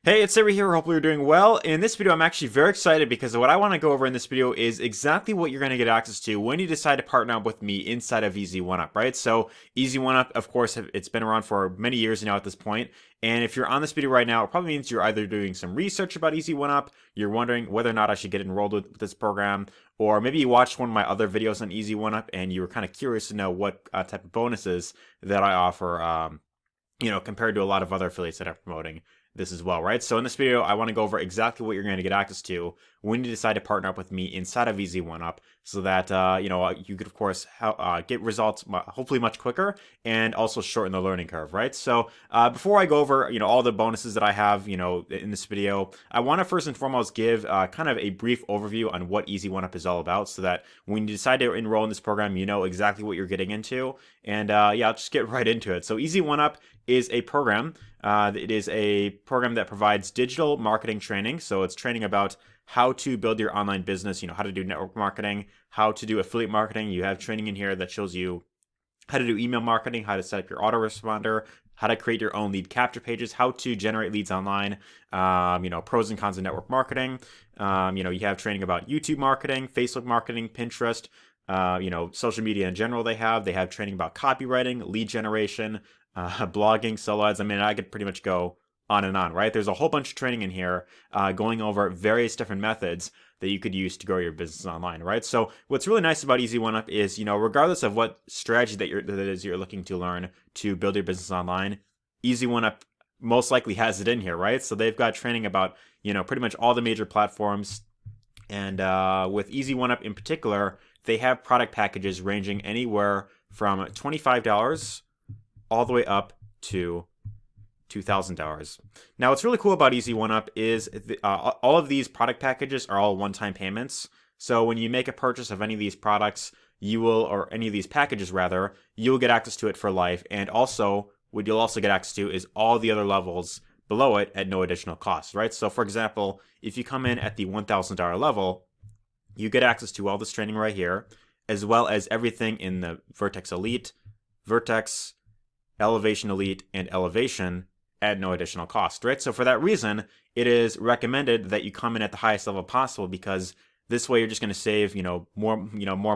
Hey, it's Avery here. Hopefully you're doing well. In this video, I'm actually very excited because what I want to go over in this video is exactly what you're going to get access to when you decide to partner up with me inside of Easy1Up, right? So Easy1Up, of course, it's been around for many years now at this point. And if you're on this video right now, it probably means you're either doing some research about Easy1Up, you're wondering whether or not I should get enrolled with this program, or maybe you watched one of my other videos on Easy1Up and you were kind of curious to know what type of bonuses that I offer, compared to a lot of other affiliates that are promoting this as well, right? So in this video, I want to go over exactly what you're going to get access to when you decide to partner up with me inside of Easy1Up so that, you could, of course, get results hopefully much quicker and also shorten the learning curve, right? So before I go over, all the bonuses that I have, in this video, I want to first and foremost give kind of a brief overview on what Easy1Up is all about so that when you decide to enroll in this program, you know exactly what you're getting into. And I'll just get right into it. So Easy1Up is a program. It is a program that provides digital marketing training. So it's training about how to build your online business, how to do network marketing, how to do affiliate marketing. You have training in here that shows you how to do email marketing, how to set up your autoresponder, how to create your own lead capture pages, how to generate leads online, pros and cons of network marketing. You have training about YouTube marketing, Facebook marketing, Pinterest, social media in general. They have training about copywriting, lead generation, blogging, solo ads. I mean, I could pretty much go on and on, right? There's a whole bunch of training in here going over various different methods that you could use to grow your business online, right? So what's really nice about Easy1Up is, regardless of what strategy that you're looking to learn to build your business online, Easy1Up most likely has it in here, right? So they've got training about, pretty much all the major platforms. And with Easy1Up in particular, they have product packages ranging anywhere from $25 all the way up to $2,000. Now, what's really cool about Easy1Up is all of these product packages are all one-time payments. So when you make a purchase of any of these products, or any of these packages rather, you will get access to it for life. And also, what you'll also get access to is all the other levels below it at no additional cost, right? So for example, if you come in at the $1,000 level, you get access to all this training right here, as well as everything in the Vertex Elite, Vertex, Elevation Elite, and Elevation at no additional cost, right? So for that reason, it is recommended that you come in at the highest level possible because this way you're just going to save, more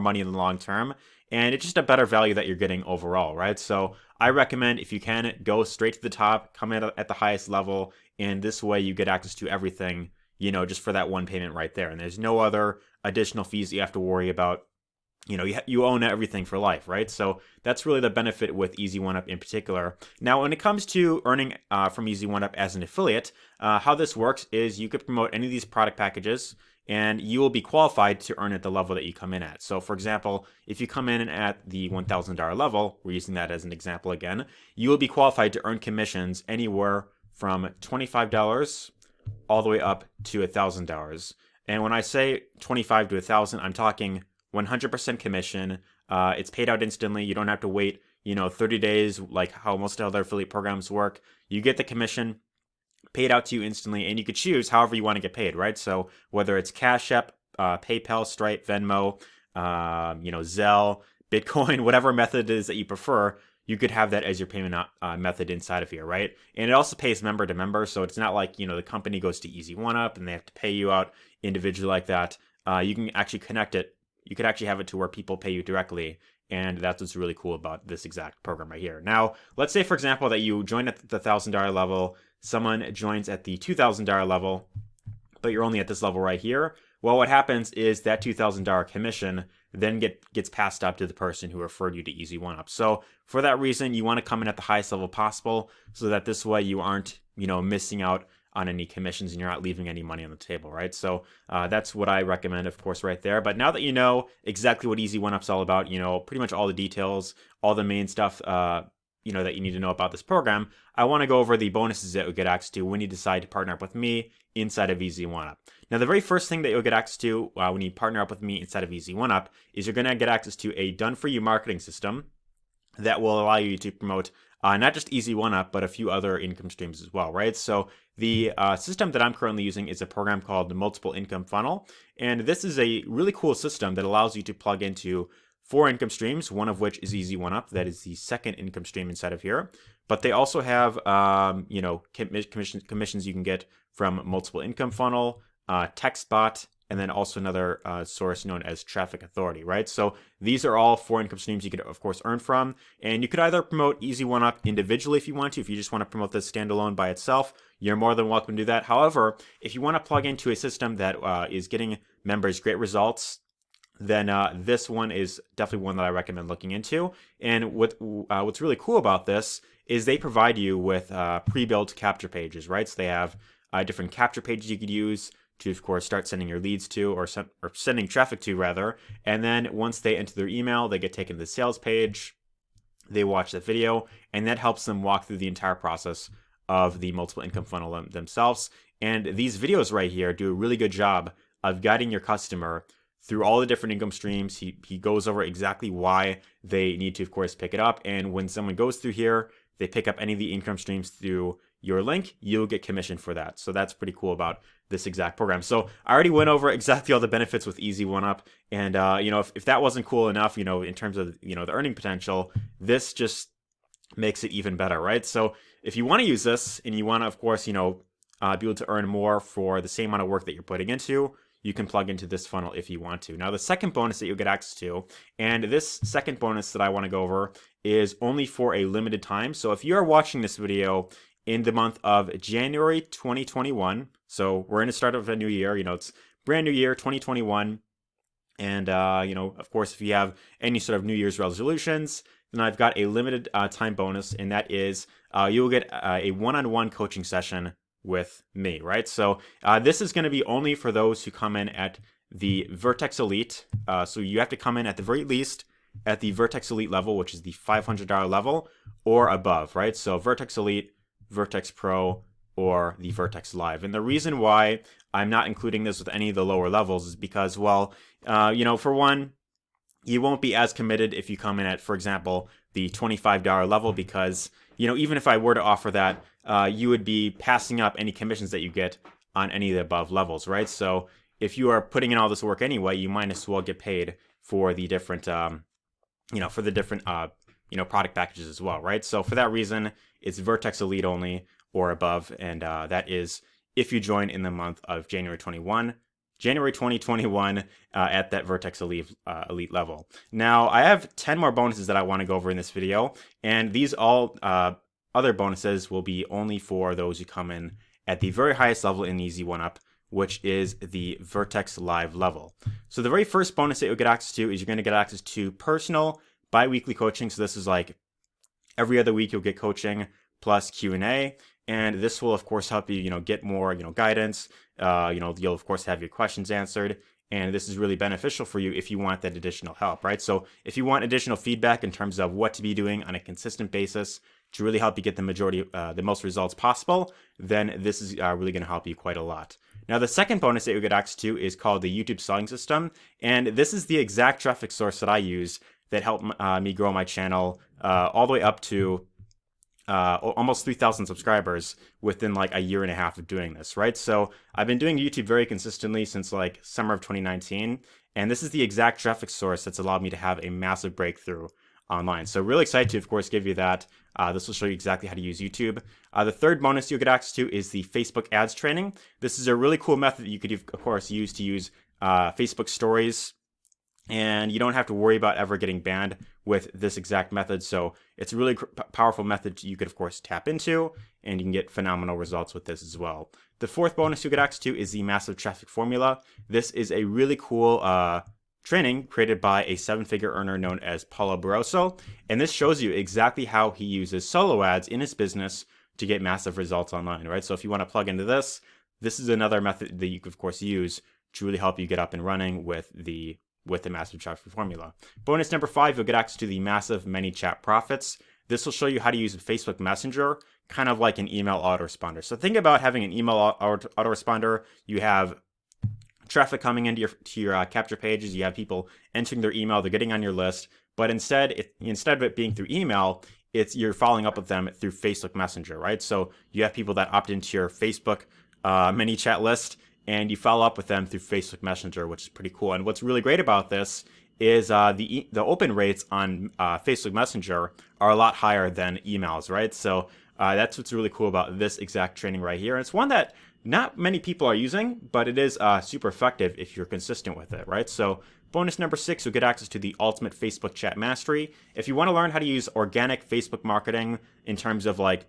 money in the long term, and it's just a better value that you're getting overall, right? So I recommend if you can go straight to the top, come in at the highest level, and this way you get access to everything, just for that one payment right there. And there's no other additional fees you have to worry about. You own everything for life, right? So that's really the benefit with Easy1Up in particular. Now, when it comes to earning from Easy1Up as an affiliate, how this works is you could promote any of these product packages and you will be qualified to earn at the level that you come in at. So for example, if you come in at the $1,000 level, we're using that as an example again, you will be qualified to earn commissions anywhere from $25 all the way up to $1,000. And when I say 25 to 1,000, I'm talking 100% commission. It's paid out instantly. You don't have to wait, 30 days like how most other affiliate programs work. You get the commission paid out to you instantly, and you could choose however you want to get paid, right? So whether it's Cash App, PayPal, Stripe, Venmo, Zelle, Bitcoin, whatever method it is that you prefer, you could have that as your payment method inside of here, right? And it also pays member to member, so it's not like, the company goes to Easy1Up and they have to pay you out individually like that. You can actually connect it. You could actually have it to where people pay you directly, and that's what's really cool about this exact program right here. Now, let's say, for example, that you join at the $1,000 level, someone joins at the $2,000 level, but you're only at this level right here. Well, what happens is that $2,000 commission then gets passed up to the person who referred you to Easy1Up. So for that reason, you want to come in at the highest level possible so that this way you aren't, missing out on any commissions and you're not leaving any money on the table, right? So that's what I recommend, of course, right there. But now that you know exactly what Easy1Up's all about, pretty much all the details, all the main stuff, that you need to know about this program, I want to go over the bonuses that you'll get access to when you decide to partner up with me inside of Easy1Up. Now, the very first thing that you'll get access to when you partner up with me inside of Easy1Up is you're going to get access to a done-for-you marketing system that will allow you to promote not just Easy1Up, but a few other income streams as well, right? So the system that I'm currently using is a program called the Multiple Income Funnel. And this is a really cool system that allows you to plug into 4 income streams, one of which is Easy1Up. That is the second income stream inside of here. but they also have, commissions you can get from multiple income funnel, text bot, and then also another source known as traffic authority, right? So these are all 4 income streams you could, of course, earn from. And you could either promote Easy1Up individually if you want to. If you just want to promote this standalone by itself, you're more than welcome to do that. However, if you want to plug into a system that is getting members great results, then this one is definitely one that I recommend looking into. And what's really cool about this is they provide you with pre-built capture pages, right? So they have different capture pages you could use to, of course, start sending your leads to, or sending traffic to, rather. And then once they enter their email, they get taken to the sales page, they watch the video, and that helps them walk through the entire process of the multiple income funnel themselves. And these videos right here do a really good job of guiding your customer through all the different income streams. He goes over exactly why they need to, of course, pick it up. And when someone goes through here, they pick up any of the income streams through your link, you'll get commission for that. So that's pretty cool about this exact program. So I already went over exactly all the benefits with Easy1Up. And, if that wasn't cool enough, in terms of, the earning potential, this just makes it even better, right? So if you want to use this and you want to, of course, be able to earn more for the same amount of work that you're putting into, you can plug into this funnel if you want to. Now, the second bonus that you'll get access to, and this second bonus that I want to go over, is only for a limited time. So if you're watching this video in the month of January 2021, so we're in the start of a new year, it's brand new year, 2021. And, of course, if you have any sort of New Year's resolutions, then I've got a limited time bonus, and that is you will get a one-on-one coaching session with me, right? So this is going to be only for those who come in at the Vertex Elite. So you have to come in at the very least at the Vertex Elite level, which is the $500 level or above, right? So Vertex Elite, Vertex Pro, or the Vertex Live. And the reason why I'm not including this with any of the lower levels is because, well, for one, you won't be as committed if you come in at, for example, the $25 level, because, even if I were to offer that, you would be passing up any commissions that you get on any of the above levels, right? So if you are putting in all this work anyway, you might as well get paid for the different, product packages as well, right? So for that reason, it's Vertex Elite only or above, and that is if you join in the month of January 2021 at that Vertex Elite level. Now, I have 10 more bonuses that I want to go over in this video, and these all other bonuses will be only for those who come in at the very highest level in Easy1Up, which is the Vertex Live level. So the very first bonus that you'll get access to is you're going to get access to personal bi-weekly coaching. So this is like every other week you'll get coaching plus Q&A. And this will, of course, help you, get more, guidance. You'll, of course, have your questions answered. And this is really beneficial for you if you want that additional help, right? So if you want additional feedback in terms of what to be doing on a consistent basis to really help you get the most results possible, then this is really going to help you quite a lot. Now, the second bonus that you get access to is called the YouTube Selling System. And this is the exact traffic source that I use that helped me grow my channel all the way up to almost 3,000 subscribers within like a year and a half of doing this, right? So I've been doing YouTube very consistently since like summer of 2019, and this is the exact traffic source that's allowed me to have a massive breakthrough online. So really excited to, of course, give you that. This will show you exactly how to use YouTube. The third bonus you'll get access to is the Facebook ads training. This is a really cool method that you could, of course, use Facebook stories, and you don't have to worry about ever getting banned with this exact method. So it's a really powerful method you could, of course, tap into, and you can get phenomenal results with this as well. The fourth bonus you get access to is the massive traffic formula. This is a really cool training created by a 7-figure earner known as Paulo Barroso. And this shows you exactly how he uses solo ads in his business to get massive results online, right? So if you want to plug into this, this is another method that you could, of course, use to really help you get up and running with the massive traffic formula. Bonus number 5, you'll get access to the massive ManyChat profits. This will show you how to use Facebook Messenger, kind of like an email autoresponder. So think about having an email autoresponder. You have traffic coming into your capture pages. You have people entering their email. They're getting on your list. But instead of it being through email, you're following up with them through Facebook Messenger, right? So you have people that opt into your Facebook ManyChat list, and you follow up with them through Facebook Messenger, which is pretty cool. And what's really great about this is the open rates on Facebook Messenger are a lot higher than emails, right? So that's what's really cool about this exact training right here. And it's one that not many people are using, but it is super effective if you're consistent with it, right? So bonus number 6, you'll get access to the Ultimate Facebook Chat Mastery. If you want to learn how to use organic Facebook marketing in terms of like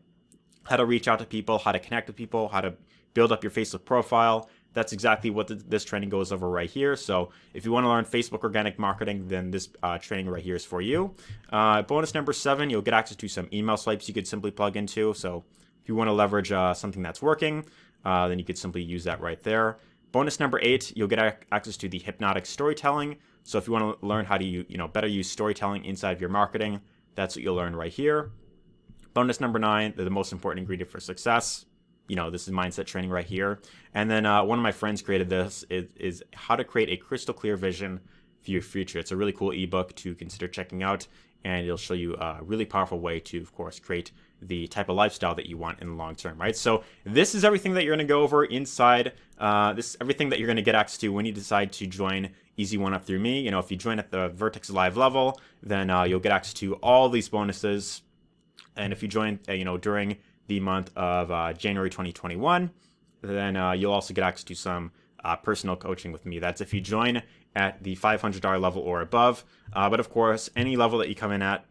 how to reach out to people, how to connect with people, how to build up your Facebook profile, that's exactly what this training goes over right here. So if you want to learn Facebook organic marketing, then this training right here is for you. Bonus number 7, you'll get access to some email swipes you could simply plug into. So if you want to leverage something that's working, then you could simply use that right there. Bonus number 8, you'll get access to the hypnotic storytelling. So if you want to learn how to better use storytelling inside of your marketing, that's what you'll learn right here. Bonus number 9, the most important ingredient for success. This is mindset training right here. And then one of my friends created this, is how to create a crystal clear vision for your future. It's a really cool ebook to consider checking out, and it'll show you a really powerful way to, of course, create the type of lifestyle that you want in the long term, right? So this is everything that you're going to go over inside. This is everything that you're going to get access to when you decide to join Easy1Up through me. If you join at the Vertex Live level, then you'll get access to all these bonuses. And if you join, during the month of January 2021, then you'll also get access to some personal coaching with me. That's if you join at the $500 level or above. But of course, any level that you come in at,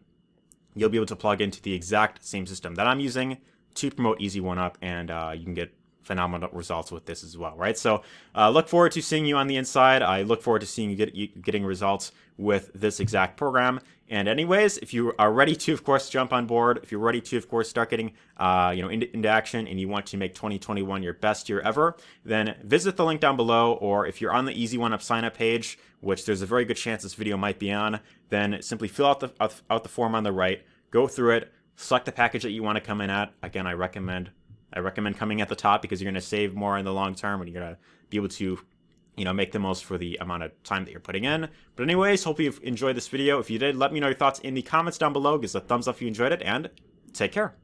you'll be able to plug into the exact same system that I'm using to promote Easy1Up, and you can get phenomenal results with this as well, right? So look forward to seeing you on the inside. I look forward to seeing you getting results with this exact program. And anyways, if you are ready to, of course, jump on board, if you're ready to, of course, start getting into action, and you want to make 2021 your best year ever, then visit the link down below. Or if you're on the Easy1Up sign up page, which there's a very good chance this video might be on, then simply fill out the form on the right, go through it, select the package that you want to come in at. Again, I recommend coming at the top, because you're going to save more in the long term, and you're going to be able to make the most for the amount of time that you're putting in. But anyways, hope you've enjoyed this video. If you did, let me know your thoughts in the comments down below. Give us a thumbs up if you enjoyed it, and take care.